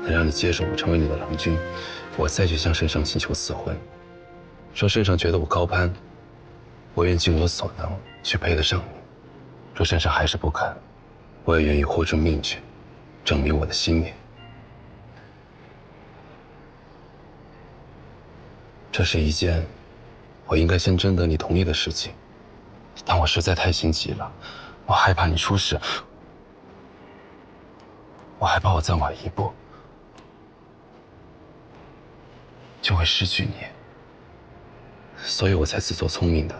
能让你接受我成为你的郎君，我再去向圣上请求赐婚。若圣上觉得我高攀，我愿尽我所能去配得上你；若圣上还是不肯，我也愿意豁出命去，证明我的心意。这是一件我应该先征得你同意的事情，但我实在太心急了，我害怕你出事，我害怕我再晚一步就会失去你，所以我才自作聪明的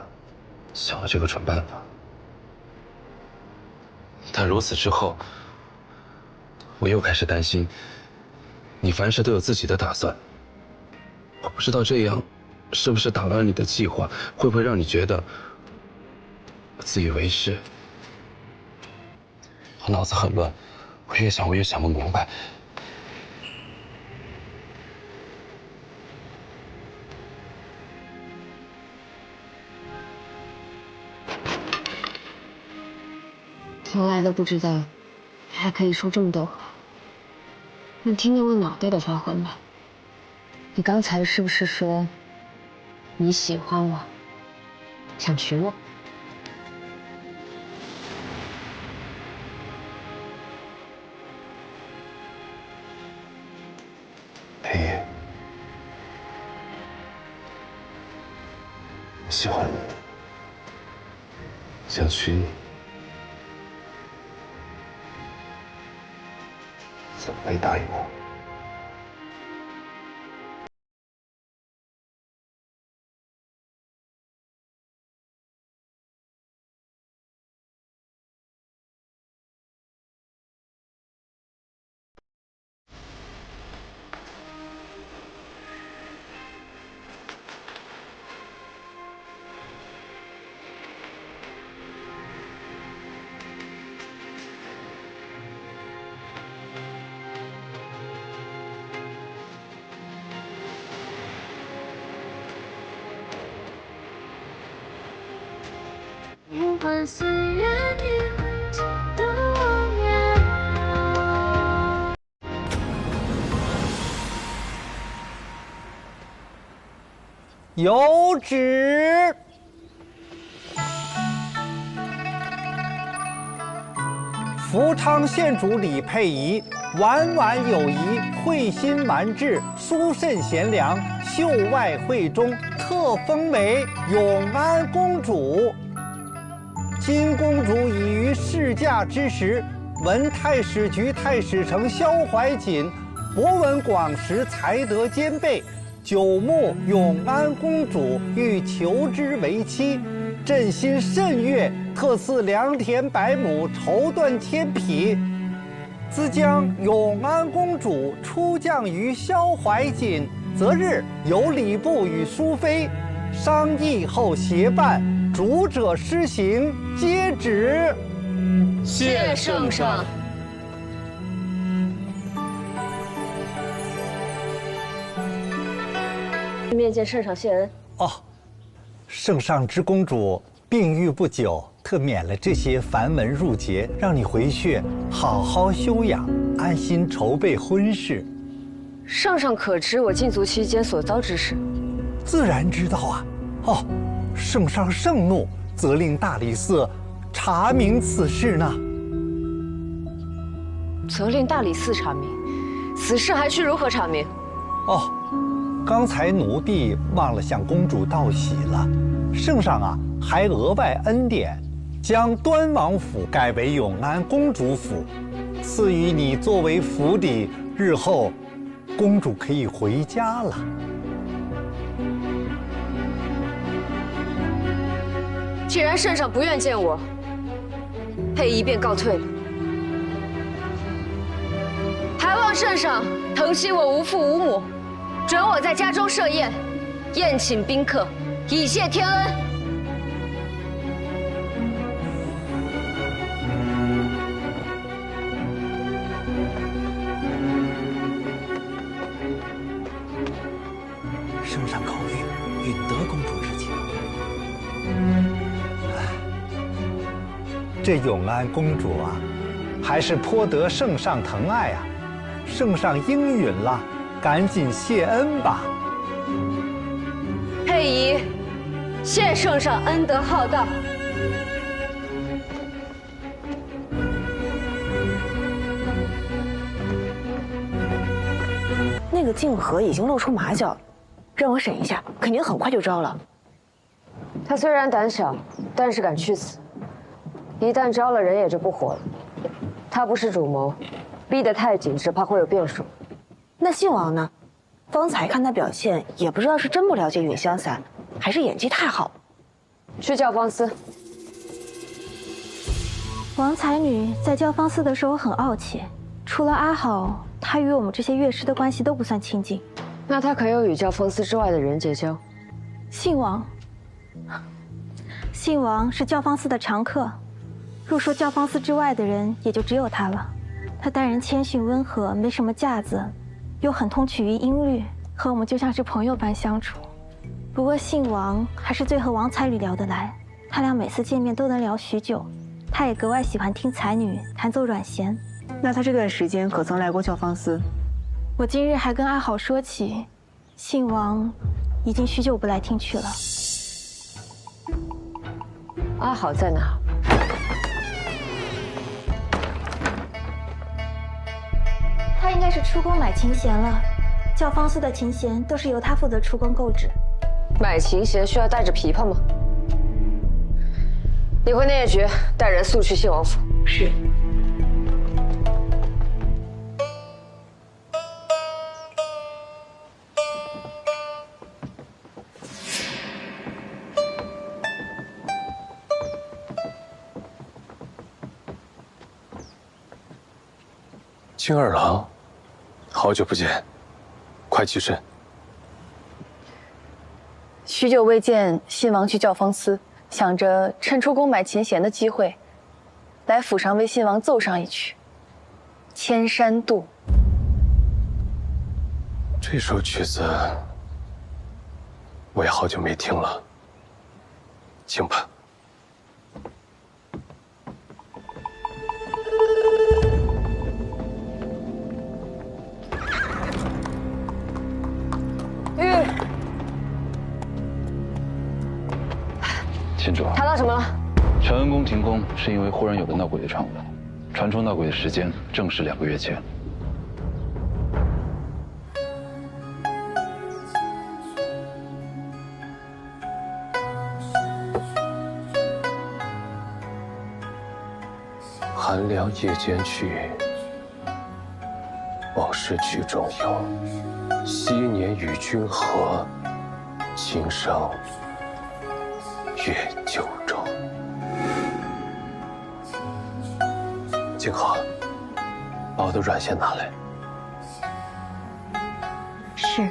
想了这个蠢办法。但如此之后，我又开始担心你凡事都有自己的打算，我不知道这样是不是打乱了你的计划，会不会让你觉得我自以为是？我脑子很乱，我越想我越想不明白。从来都不知道，还可以说这么多话。那听听我脑袋的发挥吧。你刚才是不是说你喜欢我，想娶我？裴爷，我喜欢你，想娶你，怎么没答应我？无关岁月凝结的妄言。有旨。福昌县主李佩仪，婉婉有仪，慧心蛮志，殊甚贤良，秀外慧中，特封为永安公主。今公主已于试驾之时，闻太史局太史丞萧怀瑾博闻广识，才德兼备，久慕永安公主，欲求之为妻。朕心甚悦，特赐良田100亩，绸缎1000匹。兹将永安公主出降于萧怀瑾，择日由礼部与淑妃商议后协办，主者施行，接旨。谢圣上。面见圣上谢恩。哦，圣上知公主病愈不久，特免了这些繁文缛节，让你回去好好休养，安心筹备婚事。圣上可知我禁足期间所遭之事？自然知道啊。哦，圣上盛怒，责令大理寺查明此事呢。责令大理寺查明，此事还需如何查明？哦，刚才奴婢忘了向公主道喜了。圣上啊，还额外恩典，将端王府改为永安公主府，赐予你作为府邸，日后公主可以回家了。既然圣上不愿见我，佩仪便告退了。还望圣上疼惜我无父无母，准我在家中设宴，宴请宾客，以谢天恩。圣上口谕，允得公主之请。这永安公主啊，还是颇得圣上疼爱啊。圣上应允了，赶紧谢恩吧。佩仪，谢圣上恩德浩大。那个静和已经露出马脚了，让我审一下，肯定很快就招了。他虽然胆小，但是敢去死。一旦招了人，也就不活了。他不是主谋，逼得太紧，只怕会有变数。那信王呢？方才看他表现，也不知道是真不了解允香伞，还是演技太好。去教坊司。王才女在教坊司的时候很傲气，除了阿好，她与我们这些乐师的关系都不算亲近。那他可有与教坊司之外的人结交？信王是教坊司的常客，若说教坊司之外的人，也就只有他了。他待人谦逊温和，没什么架子，又很通取于音律，和我们就像是朋友般相处。不过信王还是最和王才女聊得来，他俩每次见面都能聊许久。他也格外喜欢听才女弹奏软弦。那他这段时间可曾来过教坊司？我今日还跟阿好说起，信王已经许久不来听曲了。阿好在哪？他应该是出宫买琴弦了。教坊司的琴弦都是由他负责出宫购置。买琴弦需要带着琵琶吗？你回内业局带人速去信王府。是。金二郎，好久不见，快起身。许久未见，信王去教坊司，想着趁出宫买琴弦的机会，来府上为信王奏上一曲《千山渡》。这首曲子我也好久没听了，请吧。郡主，谈到什么了？承恩宫停工是因为忽然有个闹鬼的传闻，传出闹鬼的时间正是2个月前。寒凉夜间去，往事曲中有。昔年与君合，今生月九州。静和，把我的软弦拿来。是。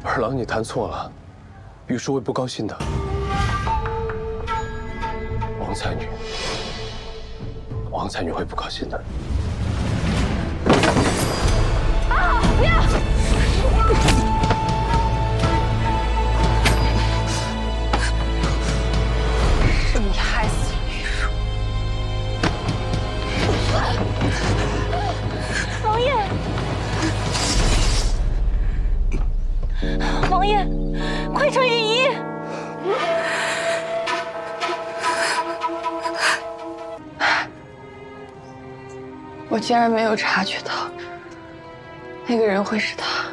二郎，你弹错了，玉叔会不高兴的。王才女会不高兴的。啊！不要！是你害死了玉叔。王爷，王爷，快传御医！我竟然没有察觉到，那个人会是他。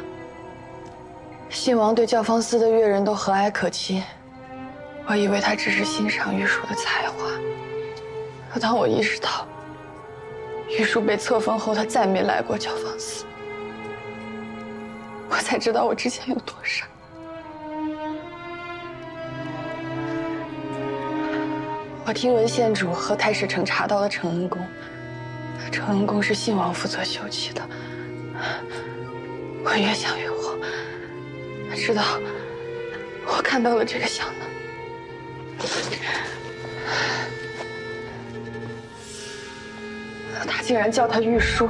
信王对教坊司的乐人都和蔼可亲，我以为他只是欣赏玉树的才华。可当我意识到，玉树被册封后，他再没来过教坊司，我才知道我之前有多傻。我听闻县主和太史丞查到了承恩宫。承恩宫是信王负责修葺的，我越想越慌，直到我看到了这个香囊。他竟然叫他玉书，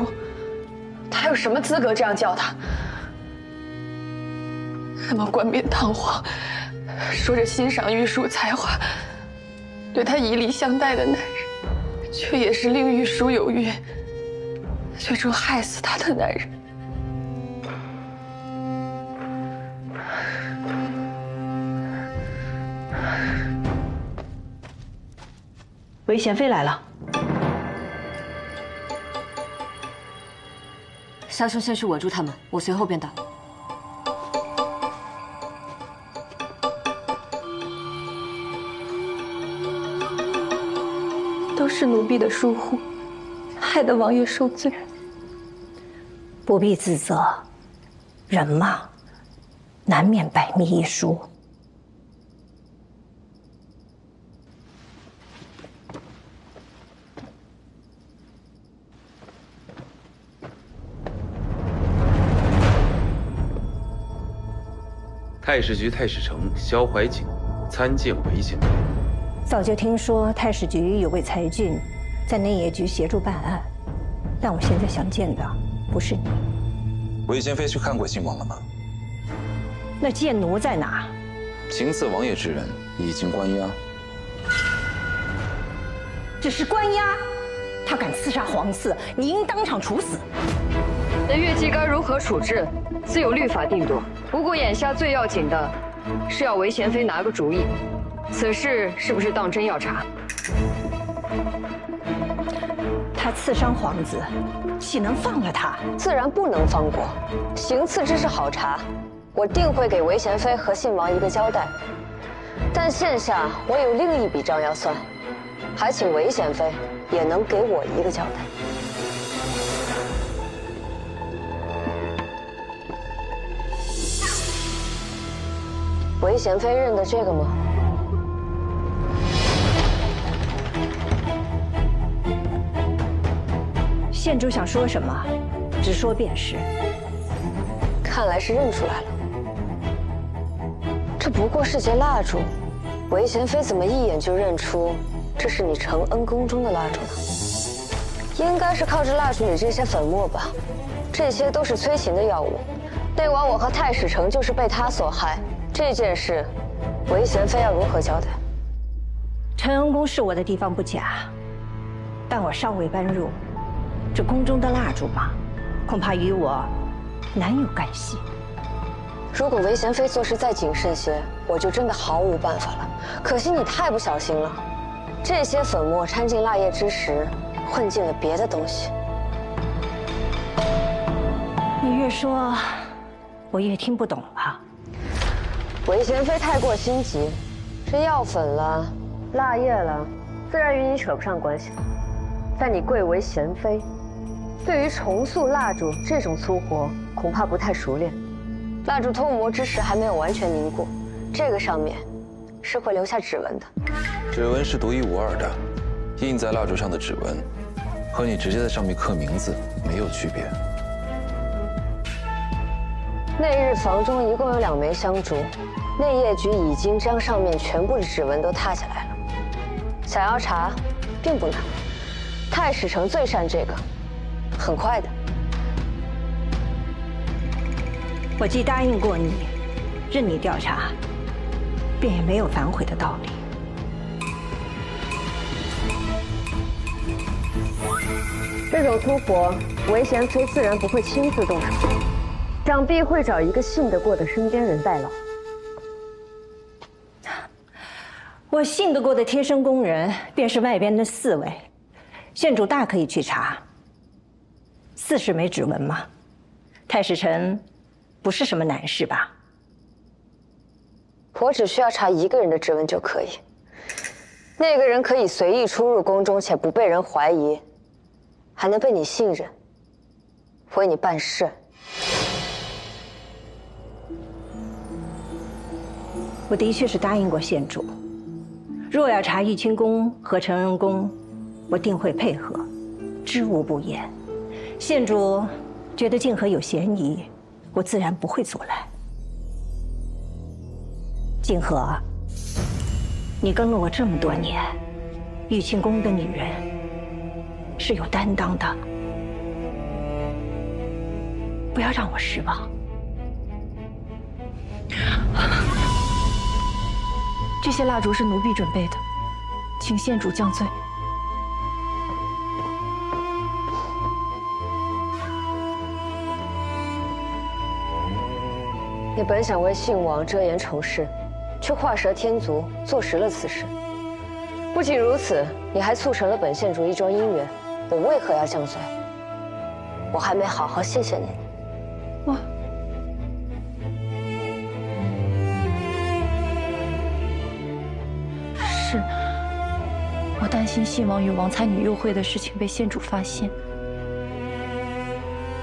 他有什么资格这样叫他？那么冠冕堂皇，说着欣赏玉书才华，对他以礼相待的男人，却也是令玉书有孕，最终害死他的男人。韦贤妃来了。萧兄先去稳住他们，我随后便到。都是奴婢的疏忽，害得王爷受罪。不必自责，人嘛，难免百密一疏。太史局太史丞萧怀景参见韦贤妃。早就听说太史局有位才俊，在内业局协助办案，但我现在想见的不是你。韦贤妃去看过信王了吗？那贱奴在哪？行刺王爷之人已经关押。只是关押，他敢刺杀皇嗣，你应当场处死。那越级该如何处置，自有律法定夺。不过眼下最要紧的，是要韦贤妃拿个主意，此事是不是当真要查？他刺伤皇子，岂能放了他？自然不能放过。行刺之事好查，我定会给韦贤妃和信王一个交代。但现下我有另一笔账要算，还请韦贤妃也能给我一个交代。韦贤妃认得这个吗？县主想说什么，直说便是。看来是认出来了。这不过是截蜡烛，韦贤妃怎么一眼就认出这是你承恩宫中的蜡烛呢？应该是靠着蜡烛里这些粉末吧。这些都是催情的药物。那晚我和太史丞就是被他所害。这件事，韦贤妃要如何交代？承恩宫是我的地方不假，但我尚未搬入，这宫中的蜡烛嘛，恐怕与我难有干系。如果韦贤妃做事再谨慎些，我就真的毫无办法了。可惜你太不小心了，这些粉末掺进蜡液之时，混进了别的东西。你越说，我越听不懂了。韦贤妃太过心急，这药粉了、蜡液了，自然与你扯不上关系。但你贵为贤妃，对于重塑蜡烛这种粗活，恐怕不太熟练。蜡烛脱模之时还没有完全凝固，这个上面是会留下指纹的。指纹是独一无二的，印在蜡烛上的指纹，和你直接在上面刻名字没有区别。那日房中一共有2枚香烛，内业局已经将上面全部的指纹都踏下来了。想要查，并不难。太史丞最善这个，很快的。我既答应过你，任你调查，便也没有反悔的道理。这种粗活，韦贤妃自然不会亲自动手。想必会找一个信得过的身边人代劳。我信得过的贴身宫人，便是外边的4位，县主大可以去查。40枚指纹嘛，太史丞不是什么难事吧？我只需要查一个人的指纹就可以。那个人可以随意出入宫中，且不被人怀疑，还能被你信任，为你办事。我的确是答应过县主，若要查玉清宫和承恩宫，我定会配合，知无不言。县主觉得泾河有嫌疑，我自然不会阻拦。泾河，你跟了我这么多年，玉清宫的女人，是有担当的，不要让我失望。这些蜡烛是奴婢准备的，请县主降罪。你本想为信王遮掩丑事，却画蛇添足，坐实了此事。不仅如此，你还促成了本县主一桩姻缘。我为何要降罪？我还没好好谢谢你。我担心信王与王才女幽会的事情被县主发现，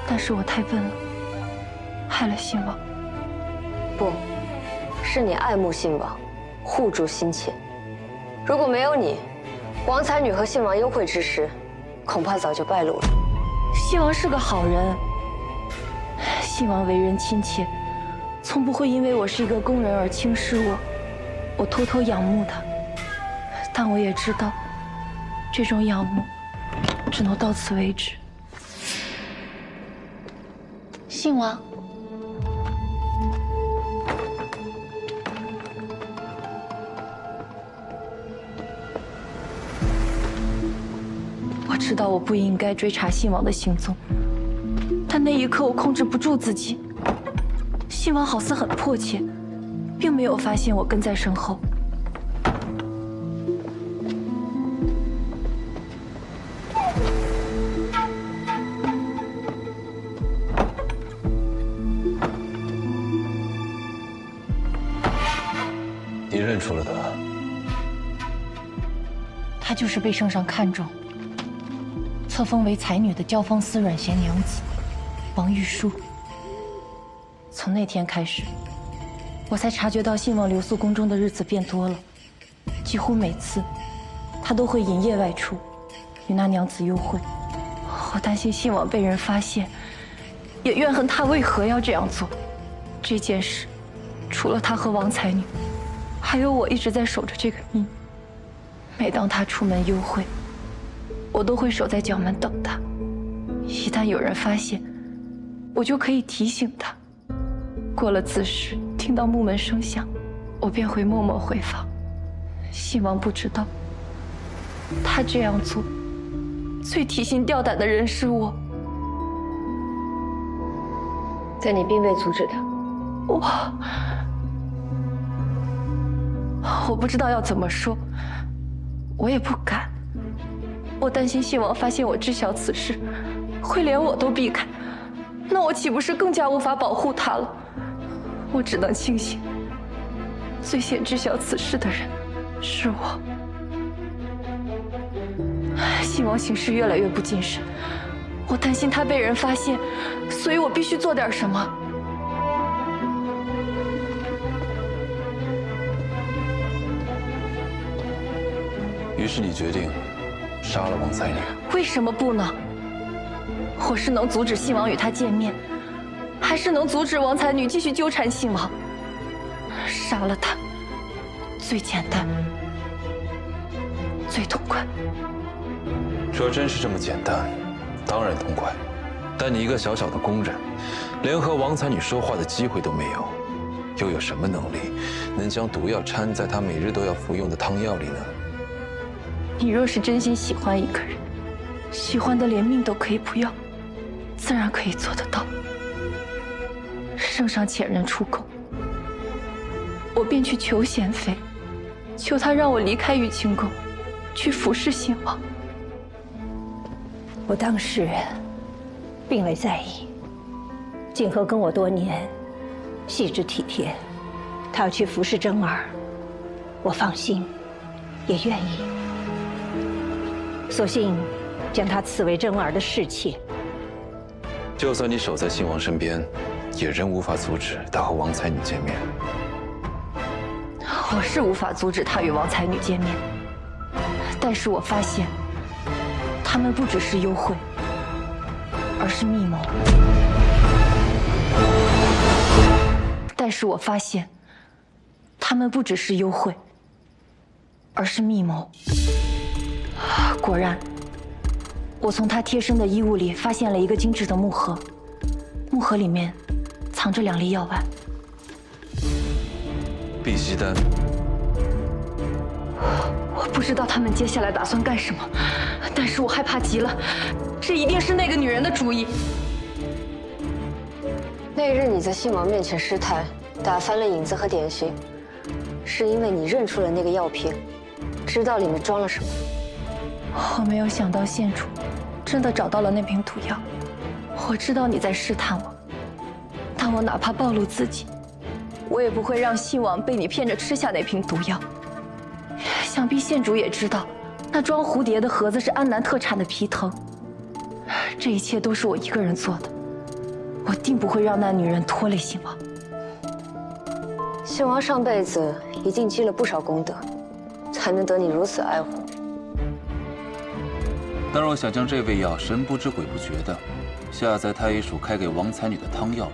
但是我太笨了，害了信王。不，是你爱慕信王，护住心切。如果没有你，王才女和信王幽会之事，恐怕早就败露了。信王是个好人，信王为人亲切，从不会因为我是一个宫人而轻视我。我偷偷仰慕他，但我也知道，这种仰慕只能到此为止。信王，我知道我不应该追查信王的行踪，但那一刻我控制不住自己。信王好似很迫切，并没有发现我跟在身后。你认出了他？她就是被圣上看中，册封为才女的教坊司软贤娘子王玉书。从那天开始，我才察觉到信王留宿宫中的日子变多了，几乎每次他都会隐夜外出，与那娘子幽会。我担心信王被人发现，也怨恨他为何要这样做。这件事，除了他和王才女，还有我一直在守着这个密。每当他出门幽会，我都会守在角门等他。一旦有人发现，我就可以提醒他。过了子时，听到木门声响，我便会默默回房。信王不知道，他这样做，最提心吊胆的人是我。在你并未阻止他。我不知道要怎么说，我也不敢。我担心信王发现我知晓此事，会连我都避开，那我岂不是更加无法保护他了？我只能庆幸，最先知晓此事的人是我。信王行事越来越不谨慎，我担心他被人发现，所以我必须做点什么。于是你决定杀了王才女。为什么不呢？我是能阻止信王与他见面，还是能阻止王才女继续纠缠信王？杀了他，最简单，最痛快。若真是这么简单，当然痛快。但你一个小小的宫人，连和王才女说话的机会都没有，又有什么能力能将毒药掺在她每日都要服用的汤药里呢？你若是真心喜欢一个人，喜欢的连命都可以不要，自然可以做得到。圣上遣人出宫，我便去求贤妃，求他让我离开玉清宫，去服侍信王。我当时并未在意，景和跟我多年，细致体贴，他要去服侍真儿，我放心，也愿意。索性将他赐为真儿的侍妾。就算你守在信王身边，也仍无法阻止他和王才女见面。我是无法阻止他与王才女见面，但是我发现，他们不只是幽会，而是密谋。但是我发现，他们不只是幽会，而是密谋。果然，我从他贴身的衣物里发现了一个精致的木盒，木盒里面藏着2粒药丸。碧溪丹。我不知道他们接下来打算干什么，但是我害怕极了，这一定是那个女人的主意。那日你在信王面前失态，打翻了影子和点心，是因为你认出了那个药瓶，知道里面装了什么。我没有想到县主真的找到了那瓶毒药。我知道你在试探我，但我哪怕暴露自己，我也不会让信王被你骗着吃下那瓶毒药。想必县主也知道，那装蝴蝶的盒子是安南特产的皮藤。这一切都是我一个人做的，我定不会让那女人拖累信王。信王上辈子一定积了不少功德，才能得你如此爱护。但若想将这味药神不知鬼不觉的下在太医署开给王才女的汤药里，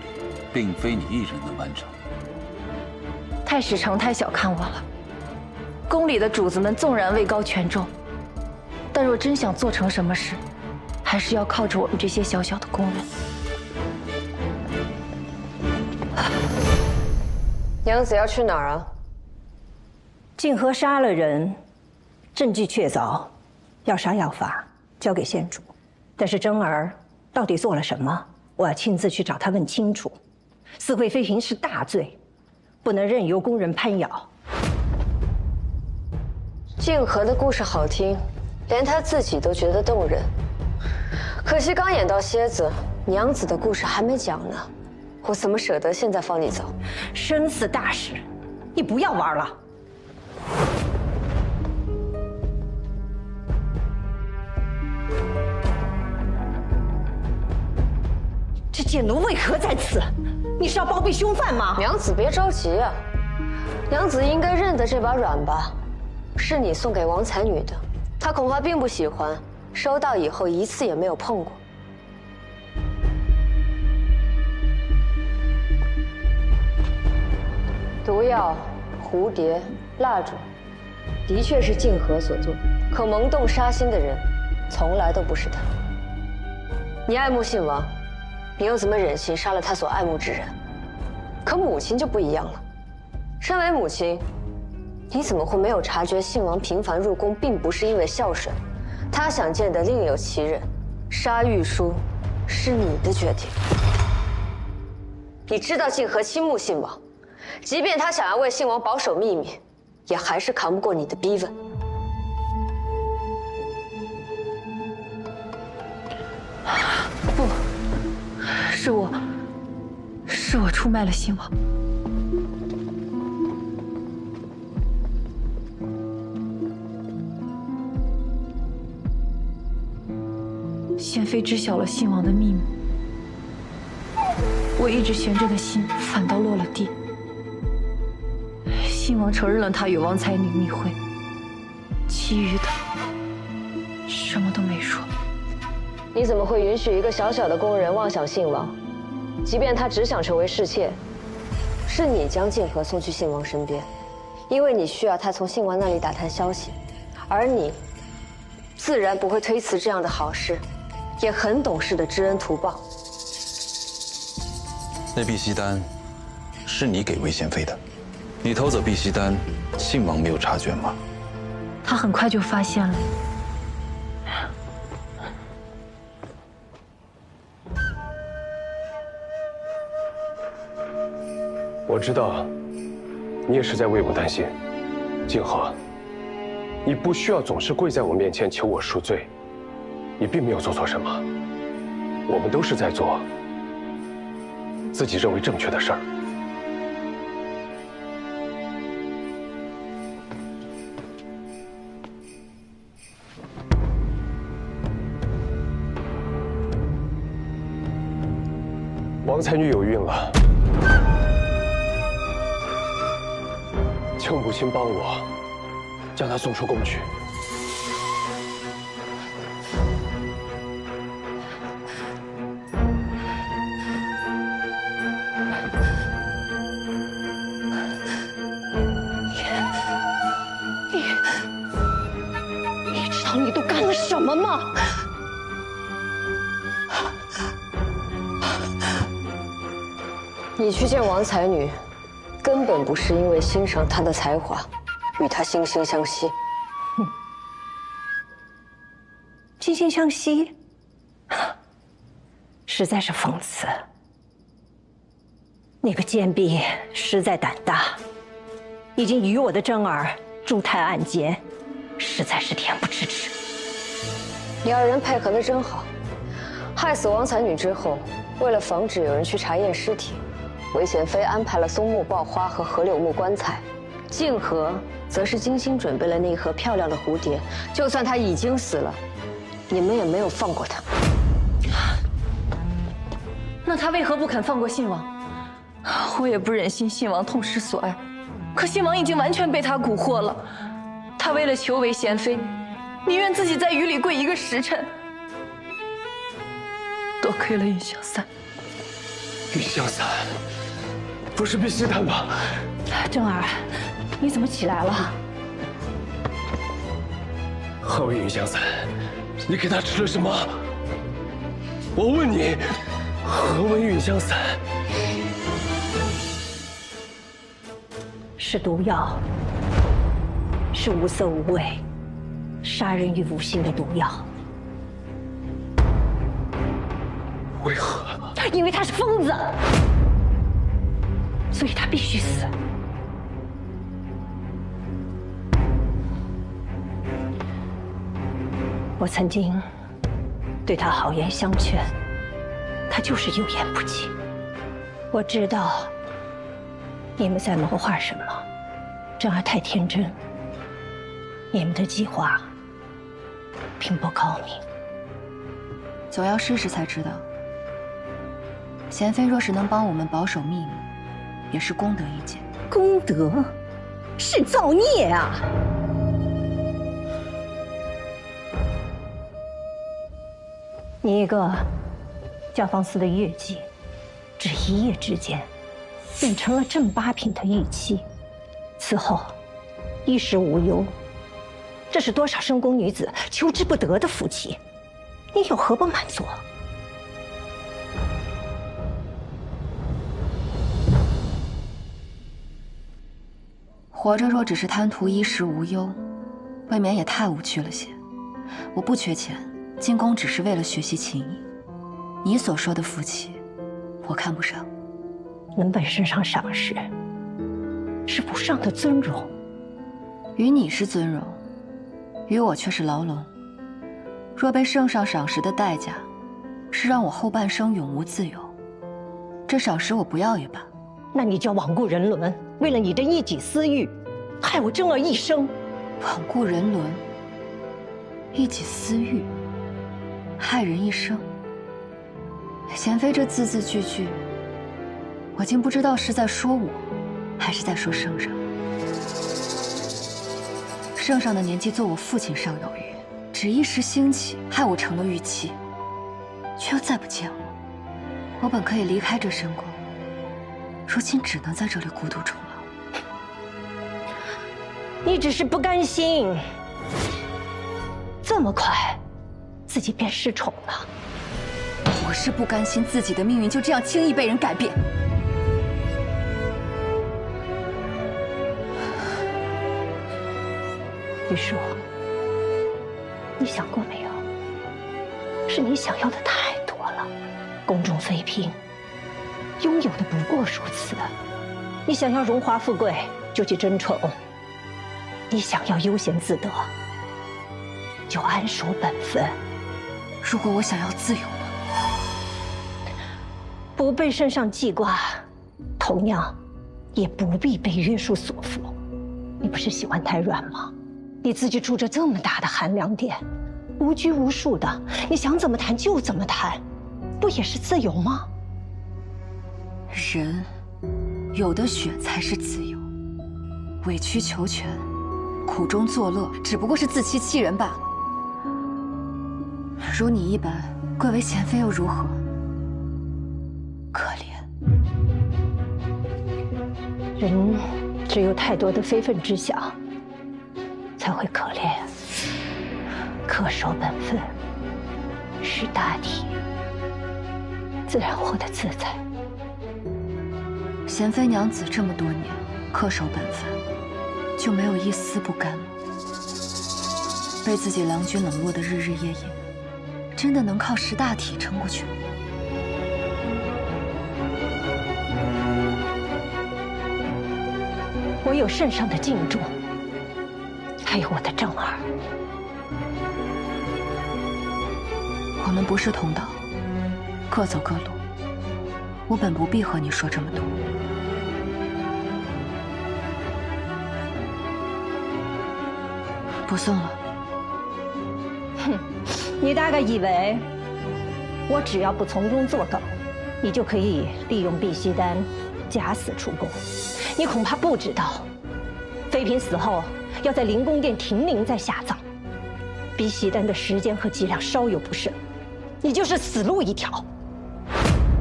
并非你一人能完成。太史丞太小看我了。宫里的主子们纵然位高权重，但若真想做成什么事，还是要靠着我们这些小小的宫人。娘子要去哪儿啊？静和杀了人，证据确凿，要杀要罚，交给县主。但是真儿到底做了什么，我要亲自去找他问清楚。私会妃嫔是大罪，不能任由宫人攀咬。静和的故事好听，连他自己都觉得动人。可惜刚演到蝎子，娘子的故事还没讲呢，我怎么舍得现在放你走？生死大事，你不要玩了。这贱奴为何在此？你是要包庇凶犯吗？娘子别着急啊，娘子应该认得这把软吧？是你送给王才女的，她恐怕并不喜欢，收到以后一次也没有碰过。毒药、蝴蝶、蜡烛，的确是静和所做，可萌动杀心的人，从来都不是他。你爱慕信王，你又怎么忍心杀了他所爱慕之人？可母亲就不一样了，身为母亲，你怎么会没有察觉信王频繁入宫，并不是因为孝顺，他想见的另有其人。杀玉书是你的决定。你知道静和倾慕信王，即便他想要为信王保守秘密，也还是扛不过你的逼问。不，是我出卖了信王。贤妃知晓了信王的秘密，我一直悬着的心反倒落了地。信王承认了他与王才女密会，其余的什么都没说。你怎么会允许一个小小的宫人妄想信王？即便他只想成为侍妾，是你将静和送去信王身边，因为你需要他从信王那里打探消息，而你自然不会推辞这样的好事，也很懂事的知恩图报。那碧溪丹是你给魏贤妃的，你偷走碧溪丹，信王没有察觉吗？他很快就发现了。我知道，你也是在为我担心，静和，你不需要总是跪在我面前求我赎罪，你并没有做错什么，我们都是在做自己认为正确的事儿。王才女有孕了。请母亲帮我将她送出宫去。你知道你都干了什么吗？你去见王才女，根本不是因为欣赏她的才华，与她惺惺相惜。惺惺相惜，实在是讽刺。那个奸婢实在胆大，已经与我的真儿筑台暗结，实在是恬不知耻。你二人配合的真好。害死王才女之后，为了防止有人去查验尸体，韦贤妃安排了松木爆花和河柳木棺材，静和则是精心准备了那盒漂亮的蝴蝶。就算他已经死了，你们也没有放过他。那他为何不肯放过信王？我也不忍心信王痛失所爱，可信王已经完全被他蛊惑了。他为了求韦贤妃，宁愿自己在雨里跪一个时辰。多亏了云香伞。云香伞，不是避邪丹吧？真儿，你怎么起来了？何为云香伞？你给他吃了什么？我问你，何为云香伞？是毒药，是无色无味、杀人于无形的毒药。为何？因为他是疯子，所以他必须死。我曾经对他好言相劝，他就是有言不听。我知道你们在谋划什么，真儿太天真，你们的计划并不高明。总要试试才知道。贤妃若是能帮我们保守秘密，也是功德一件。功德是造孽啊！你一个教坊司的乐伎，只一夜之间变成了正八品的御妻，此后衣食无忧，这是多少深宫女子求之不得的福气，你有何不满足？活着若只是贪图衣食无忧，未免也太无趣了些。我不缺钱，进宫只是为了学习琴艺。你所说的福气，我看不上。能本圣上赏识，是不上的尊荣。于你是尊荣，于我却是牢笼。若被圣上赏识的代价，是让我后半生永无自由，这赏识我不要也罢。那你就罔顾人伦，为了你的一己私欲，害我真儿一生。罔顾人伦，一己私欲，害人一生。贤妃这字字句句，我竟不知道是在说我，还是在说圣上。圣上的年纪做我父亲尚有余，只一时兴起，害我成了御妻，却又再不见我。我本可以离开这深宫，如今只能在这里孤独终老。你只是不甘心，这么快，自己便失宠了。我是不甘心自己的命运就这样轻易被人改变。玉树，你想过没有？是你想要的太多了，宫中妃嫔拥有的不过如此。你想要荣华富贵，就去争宠；你想要悠闲自得，就安守本分。如果我想要自由呢？不被圣上记挂，同样也不必被约束所缚。你不是喜欢太软吗？你自己住着这么大的寒凉殿，无拘无束的，你想怎么谈就怎么谈，不也是自由吗？人有的选才是自由，委曲求全，苦中作乐，只不过是自欺欺人罢了。如你一般，贵为贤妃又如何？可怜。人只有太多的非分之想，才会可怜。恪守本分，识大体，自然活得自在。贤妃娘子这么多年恪守本分，就没有一丝不甘吗？被自己郎君冷落的日日夜夜，真的能靠识大体撑过去吗？我有圣上的敬重，还有我的正儿。我们不是同道，各走各路。我本不必和你说这么多。不送了。哼，你大概以为我只要不从中作梗，你就可以利用碧溪丹假死出宫。你恐怕不知道，妃嫔死后要在灵宫殿停灵再下葬，碧溪丹的时间和剂量稍有不慎，你就是死路一条。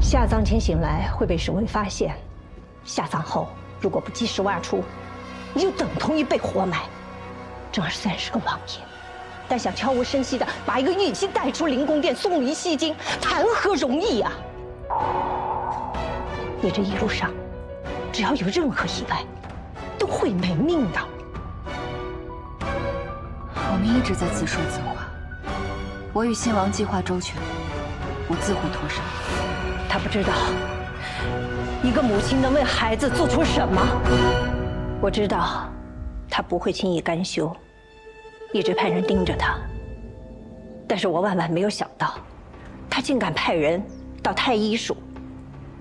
下葬前醒来会被侍卫发现，下葬后如果不及时挖出，你就等同于被活埋。正儿虽然是个王爷，但想悄无声息的把一个玉姬带出灵宫殿送离西京，谈何容易啊！你这一路上，只要有任何意外，都会没命的。我们一直在自说自话。我与信王计划周全，我自会脱身。他不知道，一个母亲能为孩子做出什么。我知道，他不会轻易甘休，一直派人盯着他。但是我万万没有想到，他竟敢派人到太医署，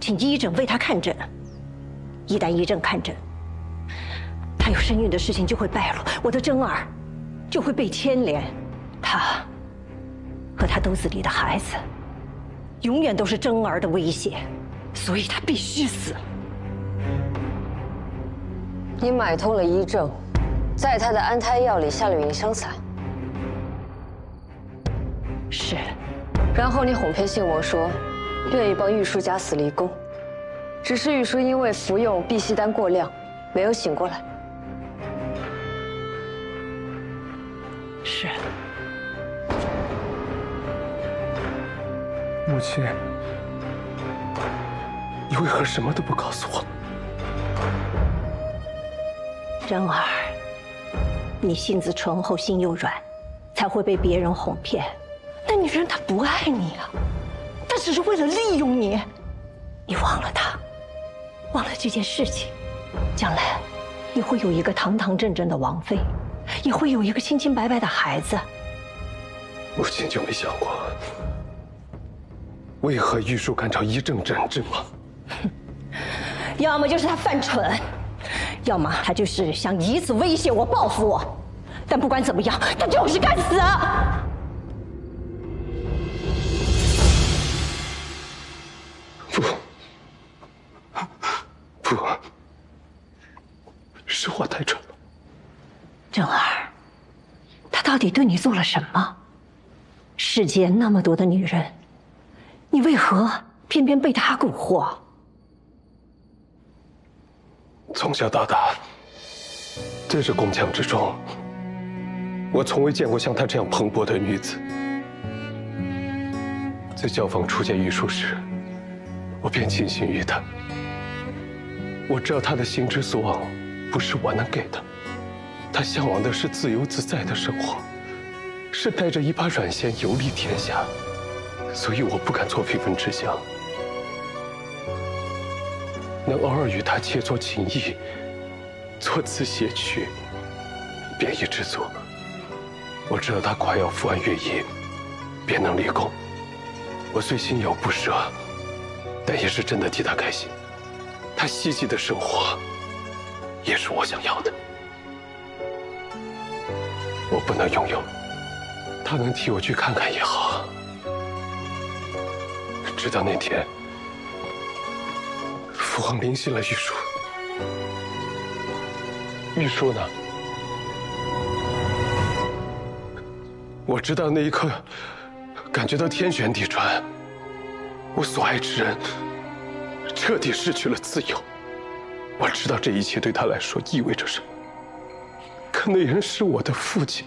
请医诊为他看诊。一旦医诊看诊，他有身孕的事情就会败露，我的真儿就会被牵连，他和他肚子里的孩子永远都是真儿的威胁，所以他必须死。你买通了医正，在他的安胎药里下了芸香散。是。然后你哄骗信王说，愿意帮玉叔假死离宫，只是玉叔因为服用碧溪丹过量，没有醒过来。是。母亲，你为何什么都不告诉我？真儿，你性子醇厚，心又软，才会被别人哄骗。那女人她不爱你啊，她只是为了利用你。你忘了她，忘了这件事情，将来你会有一个堂堂正正的王妃，也会有一个清清白白的孩子。母亲就没想过，为何玉树敢找医正诊治吗？要么就是他犯蠢，要么他就是想以此威胁我、报复我。但不管怎么样，他就是该死啊！不，是我太蠢了。正儿，他到底对你做了什么？世间那么多的女人，你为何偏偏被他蛊惑？从小到大，在这宫墙之中，我从未见过像她这样蓬勃的女子。在教坊初见玉树时，我便倾心于她。我知道她的心之所往，不是我能给的。她向往的是自由自在的生活，是带着一把软弦游历天下。所以我不敢做绯闻之相。能偶尔与他切磋琴艺，作词写曲，便已知足。我知道他快要服完乐仪，便能离宫。我虽心有不舍，但也是真的替他开心。他希冀的生活，也是我想要的。我不能拥有，他能替我去看看也好。直到那天，父皇临幸了玉树。玉树呢？我知道那一刻，感觉到天旋地转。我所爱之人彻底失去了自由。我知道这一切对他来说意味着什么。可那人是我的父亲，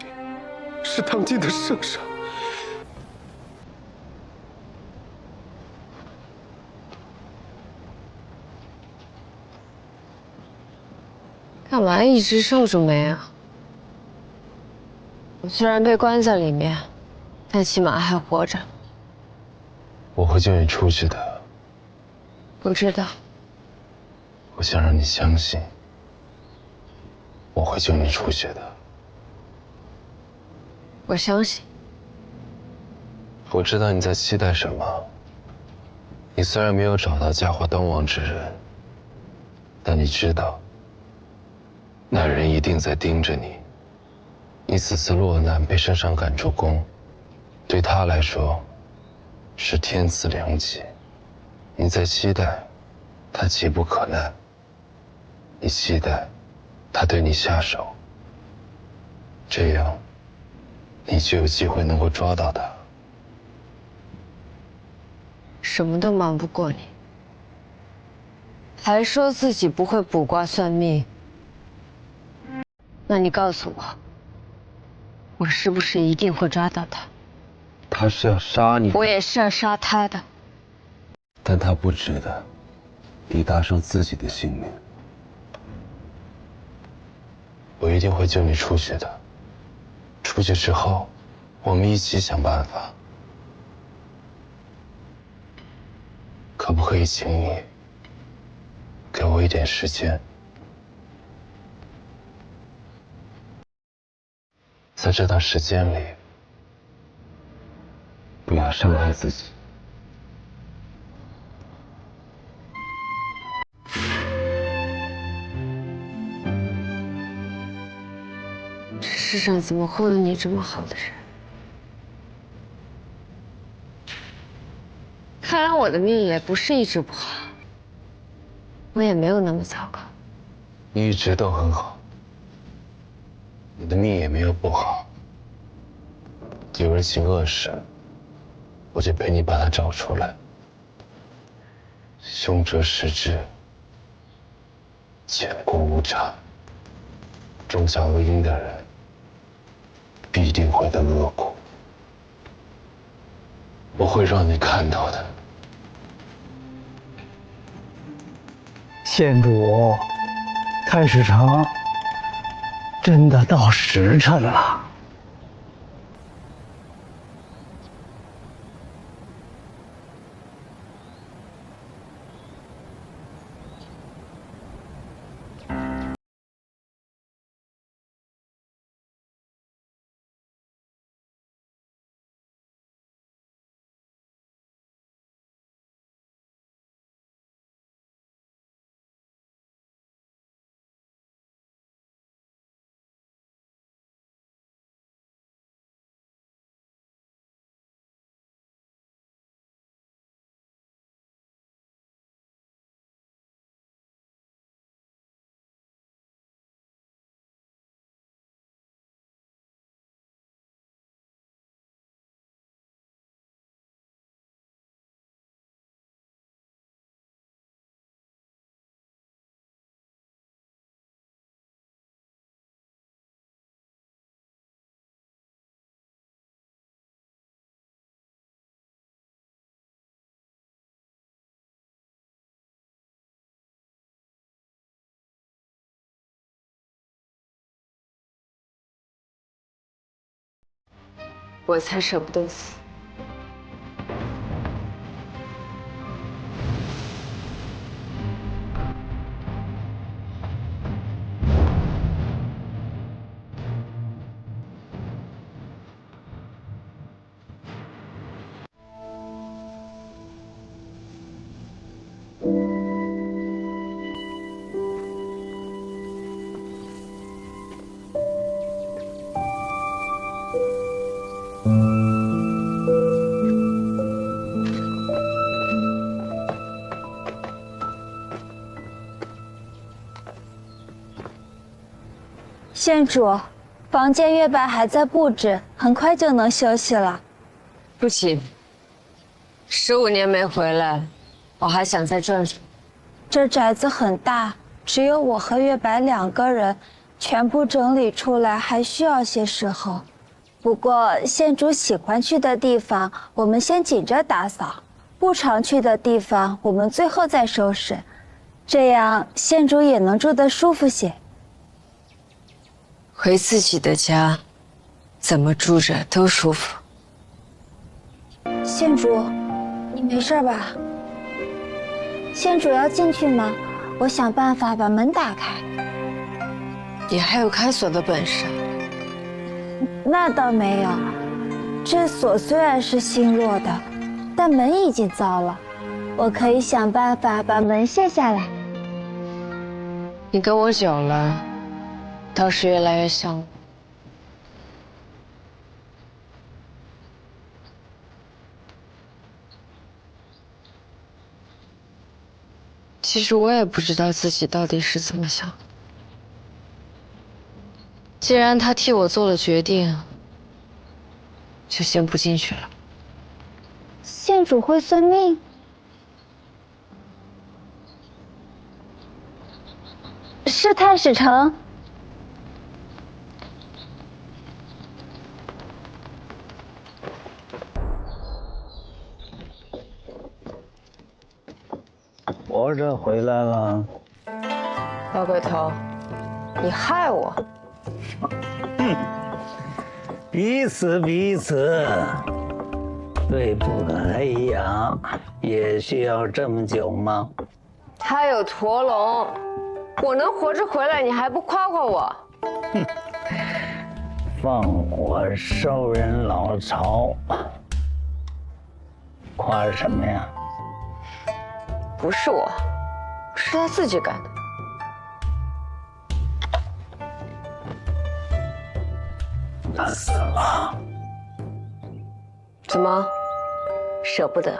是当今的圣上。干嘛一直皱着眉啊？我虽然被关在里面，但起码还活着。我会救你出去的。不知道。我想让你相信，我会救你出去的。我相信。我知道你在期待什么。你虽然没有找到嫁祸东王之人，但你知道，那人一定在盯着你。你此次落难，被圣上赶出宫，对他来说是天赐良机。你在期待他急不可耐，你期待他对你下手，这样你就有机会能够抓到他。什么都瞒不过你，还说自己不会卜卦算命。那你告诉我，我是不是一定会抓到他？他是要杀你，我也是要杀他的。但他不值得你搭上自己的性命。我一定会救你出去的。出去之后，我们一起想办法。可不可以请你给我一点时间？在这段时间里，不要伤害自己。这世上怎么会有你这么好的人？看来我的命也不是一直不好，我也没有那么糟糕。你一直都很好，你的命也没有不好。有人行恶事，我就陪你把他找出来。凶者实质，千古无差。种下恶因的人，必定会得恶果。我会让你看到的。县主，太史城真的到时辰了。我才舍不得死。县主，房间月白还在布置，很快就能休息了。不行，15年没回来，我还想再转转。这宅子很大，只有我和月白2个人，全部整理出来还需要些时候。不过县主喜欢去的地方，我们先紧着打扫；不常去的地方，我们最后再收拾，这样县主也能住得舒服些。回自己的家，怎么住着都舒服。县主，你没事吧？县主要进去吗？我想办法把门打开。你还有开锁的本事？那倒没有，这锁虽然是新落的，但门已经糟了。我可以想办法把门卸下来。你跟我久了，倒是越来越像我。其实我也不知道自己到底是怎么想。既然他替我做了决定，就先不进去了。县主会算命？是太史丞。活着回来了。老鬼头，你害我！彼此彼此，对付个黑羊也需要这么久吗？他有驼龙，我能活着回来，你还不夸夸我？哼，放火烧人老巢，夸什么呀？不是我，是他自己干的。他死了。怎么，舍不得？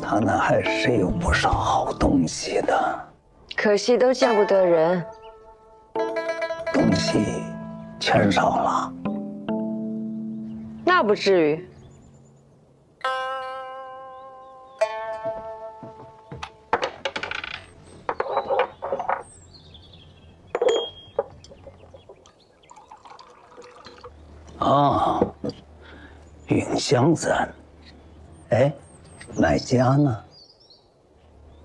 他那还是有不少好东西的，可惜都见不得人。东西全烧了。那不至于。啊，云香山。哎，买家呢？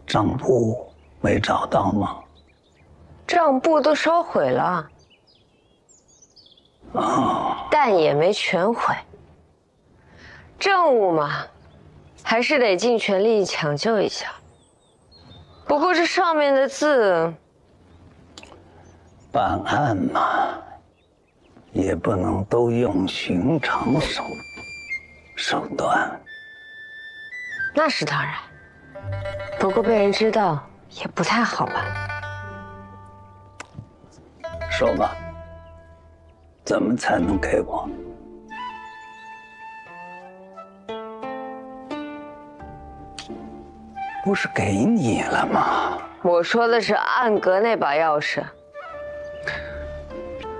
账簿没找到吗？账簿都烧毁了，但也没全毁。政务嘛，还是得尽全力抢救一下。不过这上面的字，办案嘛，也不能都用寻常手段。那是当然，不过被人知道也不太好吧？说吧，怎么才能给我？不是给你了吗？我说的是暗格那把钥匙。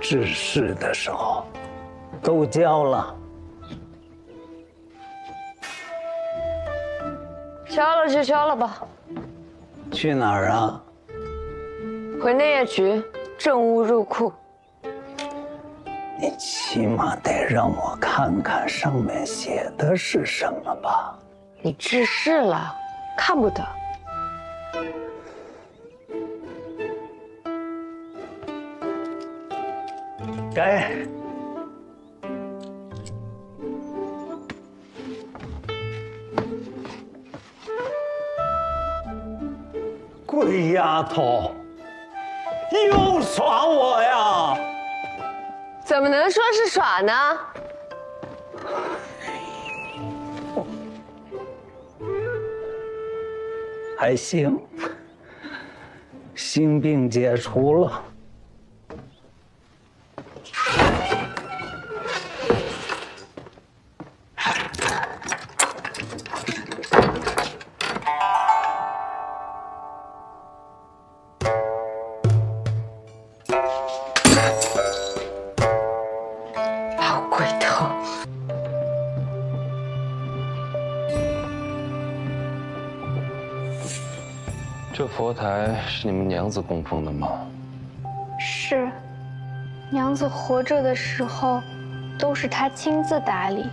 治事的时候都交了。交了就交了吧。去哪儿啊？回内业局，政务入库。你起码得让我看看上面写的是什么吧。你治事了，看不得。该。鬼丫头，又耍我呀？怎么能说是耍呢？还行，心病解除了。这佛台是你们娘子供奉的吗？是，娘子活着的时候，都是她亲自打理。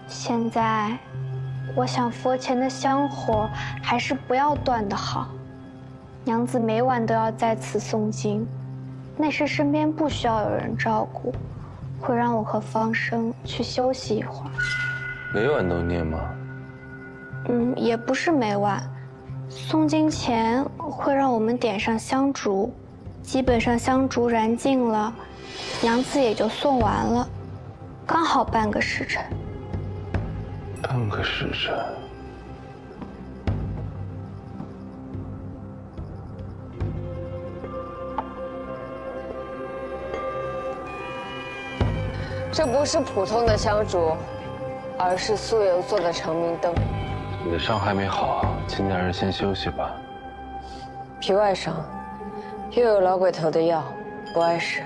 现在，我想佛前的香火还是不要断的好。娘子每晚都要在此诵经，那时身边不需要有人照顾，会让我和方生去休息一会儿。每晚都念吗？也不是每晚，诵经前会让我们点上香烛，基本上香烛燃尽了，娘子也就诵完了，刚好半个时辰。半个时辰。这不是普通的香烛，而是酥油做的长明灯。你的伤还没好，今天还是先休息吧。皮外伤，又有老鬼头的药，不碍事。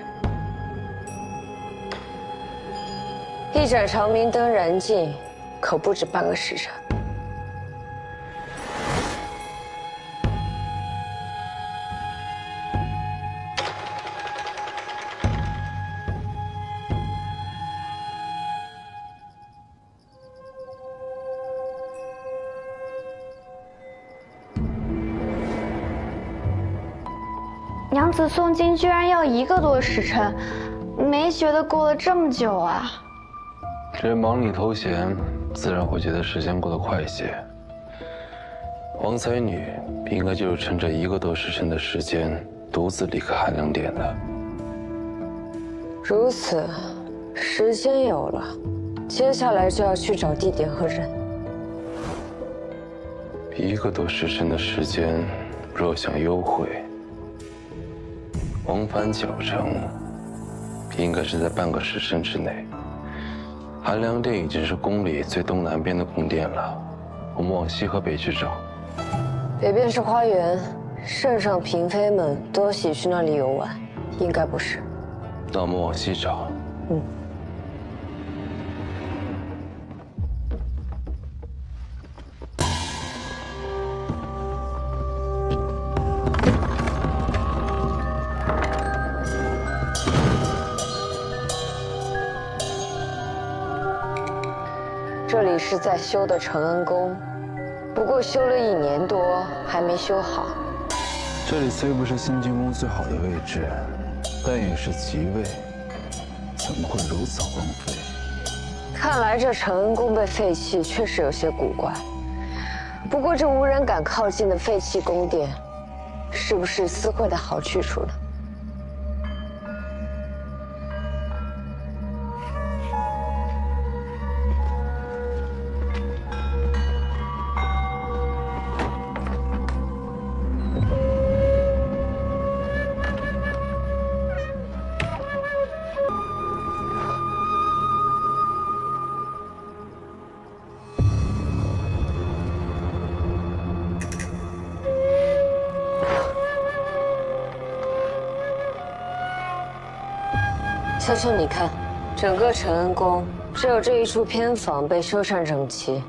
一盏长明灯燃尽，可不止半个时辰。娘子诵经居然要1个多时辰，没觉得过了这么久啊。这人忙里偷闲，自然会觉得时间过得快些。王才女应该就是趁着1个多时辰的时间，独自离开寒凉殿的。如此，时间有了，接下来就要去找地点和人。1个多时辰的时间，若想幽会，往返脚程，应该是在半个时辰之内。寒凉殿已经是宫里最东南边的宫殿了，我们往西和北去找。北边是花园，圣上嫔妃们多喜去那里游玩，应该不是。那我们往西找。这里是在修的承恩宫，不过修了1年多，还没修好。这里虽不是新进宫最好的位置，但也是吉位，怎么会如此荒废？看来这承恩宫被废弃，确实有些古怪。不过这无人敢靠近的废弃宫殿，是不是私会的好去处呢？秋秋，你看，整个承恩宫只有这一处偏房被修缮整齐，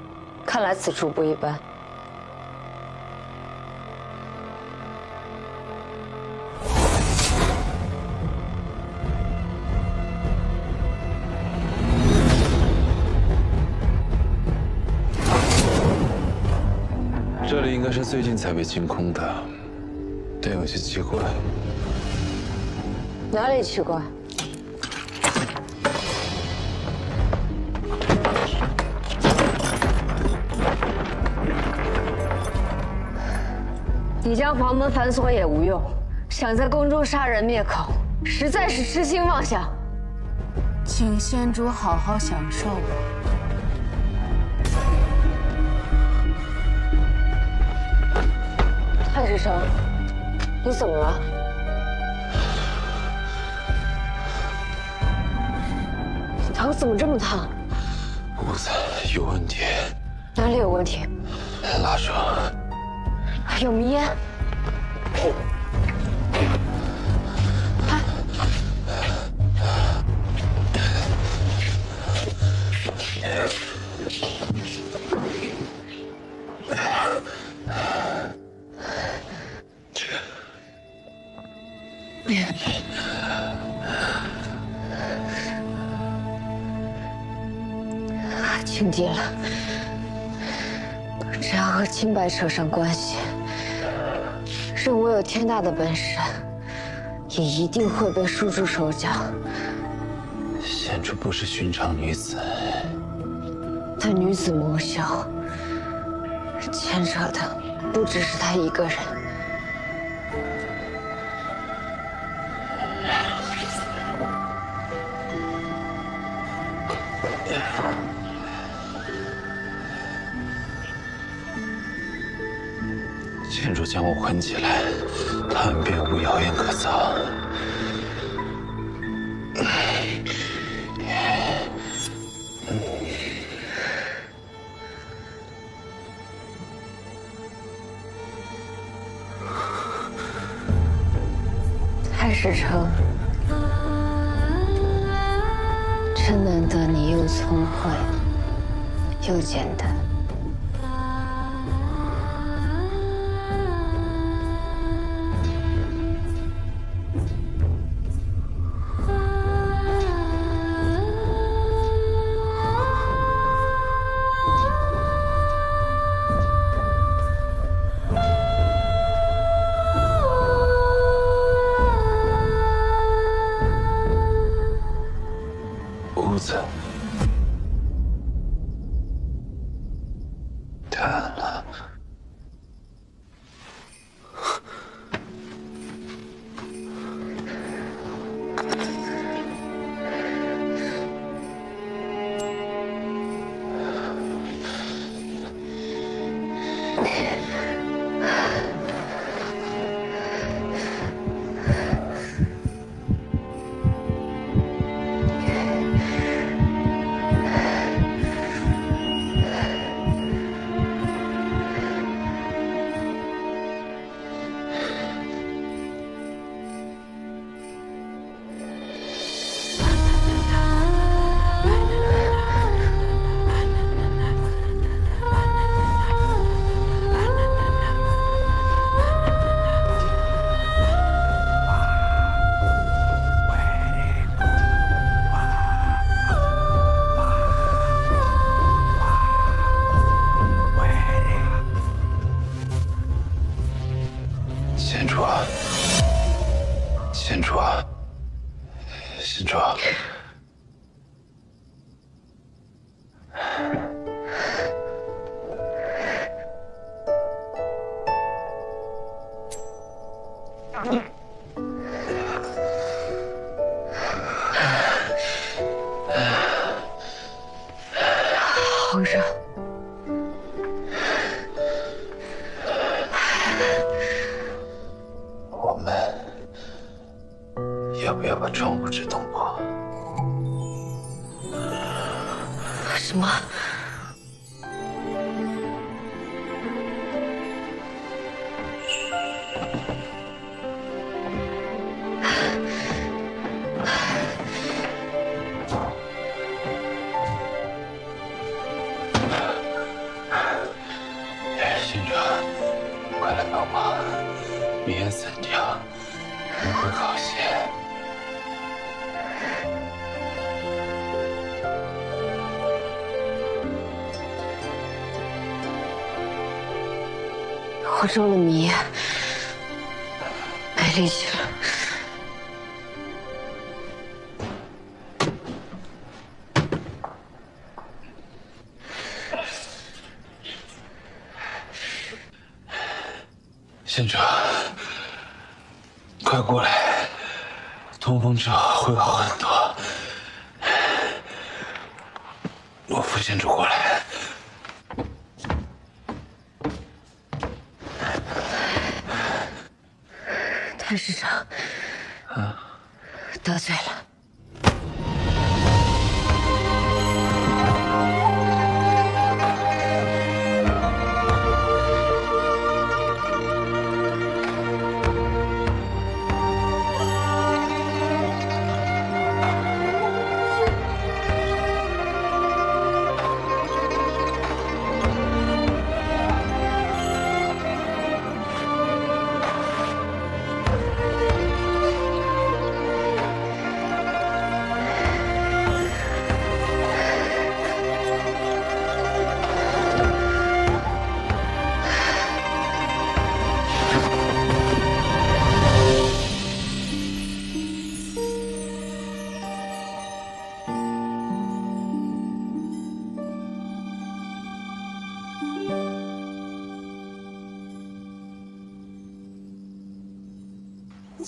看来此处不一般。这里应该是最近才被清空的，但有些奇怪。哪里奇怪？你将房门反锁也无用，想在宫中杀人灭口，实在是痴心妄想。请仙主好好享受吧。太师生，你怎么了？头怎么这么烫？屋子有问题。哪里有问题？蜡烛。有迷烟。轻敌了，只要和清白扯上关系，任我有天大的本事，也一定会被束住手脚。贤主不是寻常女子，但女子魔秀，牵扯的不只是她一个人。贤主将我捆起来，他们便无谣言可造。太史丞，真难得你又聪慧又简单。屋子淡了。贤主，贤主，贤主，好热。我们要不要把窗户纸捅破？什么？贤主，快来帮忙！明烟散掉，人会好些。我中了迷，没力气了。贤主，快过来！通风之后会好很多。我扶贤主过来。太师长，得罪了。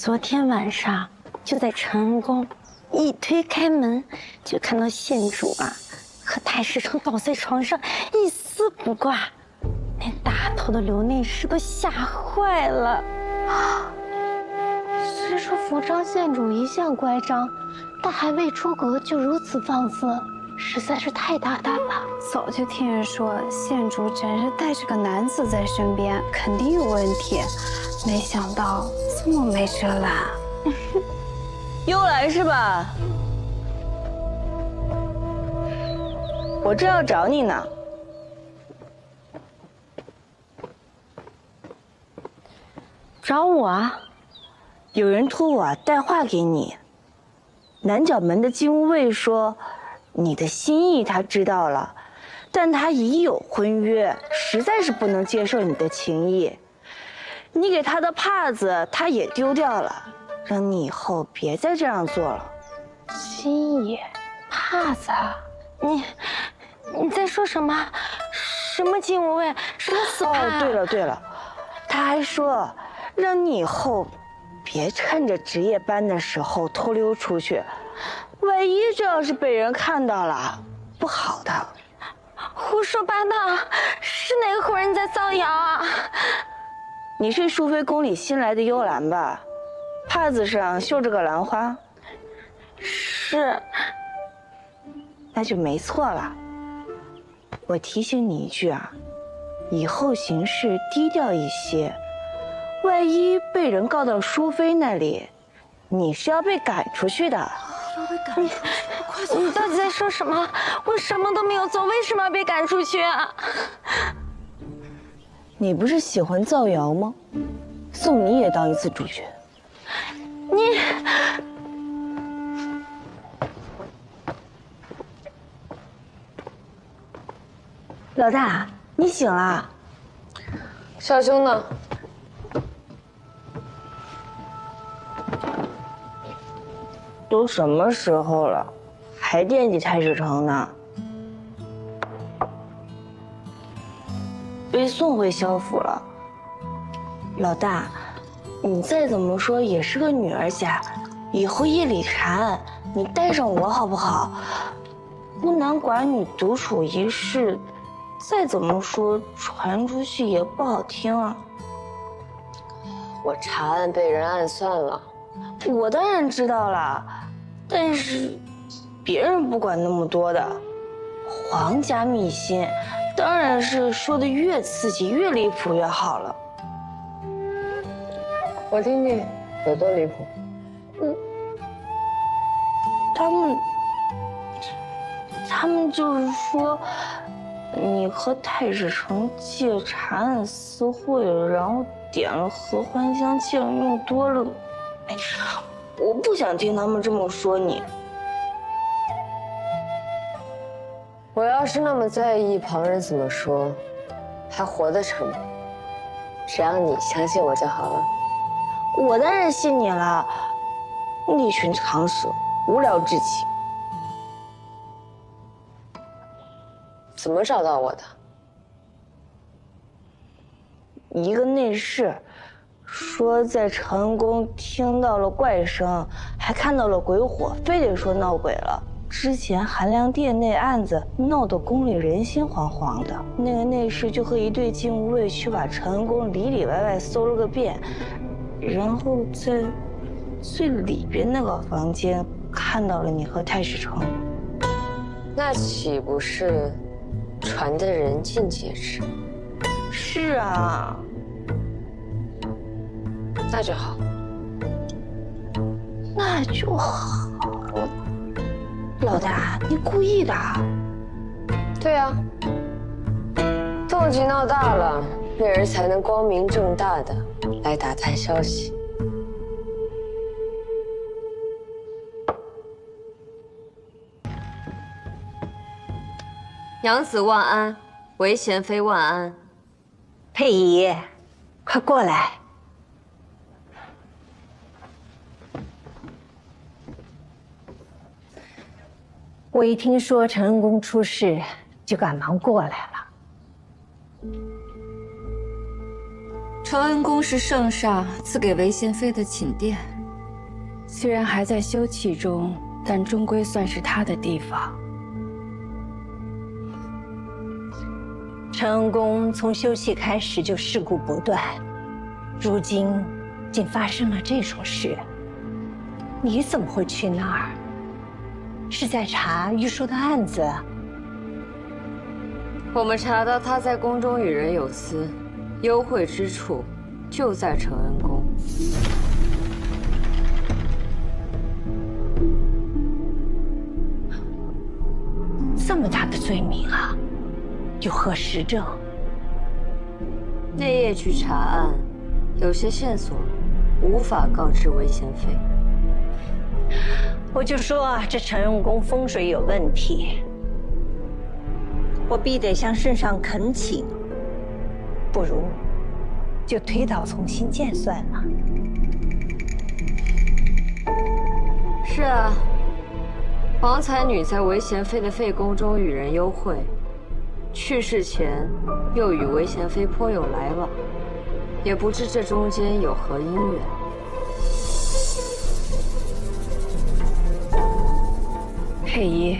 昨天晚上就在承恩宫，一推开门就看到县主啊和太师城倒在床上，一丝不挂，连大头的刘内侍都吓坏了。虽说福昌县主一向乖张，但还未出阁就如此放肆，实在是太大胆了。早就听人说县主真是带着个男子在身边，肯定有问题，没想到这么没遮拦。又来是吧？我正要找你呢。找我啊？有人托我带话给你。南角门的金吾卫说，你的心意他知道了，但他已有婚约，实在是不能接受你的情谊。你给他的帕子他也丢掉了，让你以后别再这样做了。心意，帕子，你在说什么？什么金吾卫？是他死帕？哦，对了，他还说，让你以后别趁着值夜班的时候偷溜出去，万一这要是被人看到了，不好的。胡说八道！是哪个胡人在造谣啊？你是淑妃宫里新来的幽兰吧？帕子上绣着个兰花。是。那就没错了。我提醒你一句啊，以后行事低调一些，万一被人告到淑妃那里，你是要被赶出去的。要被赶出去？你到底在说什么？我什么都没有做，为什么要被赶出去啊？你不是喜欢造谣吗？送你也当一次主角。你。老大，你醒了？少兄呢？都什么时候了，还惦记太史城呢？被送回萧府了。老大，你再怎么说也是个女儿家，以后夜里禅，你带上我好不好？孤男寡女独处一室，再怎么说传出去也不好听啊。我查案被人暗算了，我当然知道了，但是别人不管那么多的，皇家秘辛，当然是说的越刺激越离谱越好了。我听听有多离谱。他们就是说，你和太史城借查案私会，然后点了合欢香，竟然用多了。哎，我不想听他们这么说你。我要是那么在意旁人怎么说，还活得成吗？只要你相信我就好了。我当然信你了，一群常识，无聊至极。怎么找到我的？一个内侍说在承恩宫听到了怪声，还看到了鬼火，非得说闹鬼了。之前寒凉殿那案子闹得宫里人心惶惶的，那个内侍就和一队禁务卫去把承恩宫里里外外搜了个遍，然后在最里边那个房间看到了你和太史城。那岂不是传的人尽皆知？是啊。那就好。那就好。老大，你故意的？对啊，动静闹大了，那人才能光明正大的来打探消息。娘子万安，韦贤妃万安。佩仪，快过来。我一听说承恩宫出事，就赶忙过来了。承恩宫是圣上赐给韦贤妃的寝殿，虽然还在修葺中，但终归算是他的地方。承恩宫从修葺开始就事故不断，如今竟发生了这种事，你怎么会去那儿？是在查玉树的案子？我们查到他在宫中与人有私，幽会之处就在承恩宫。这么大的罪名啊，有何实证？那夜去查案，有些线索无法告知韦贤妃。我就说啊，这承恩宫风水有问题，我必得向圣上恳请，不如就推倒重新建算了。是啊，王才女在韦贤妃的废宫中与人幽会，去世前又与韦贤妃颇有来往，也不知这中间有何因缘。佩仪，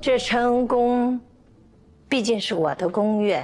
这承恩宫毕竟是我的宫院，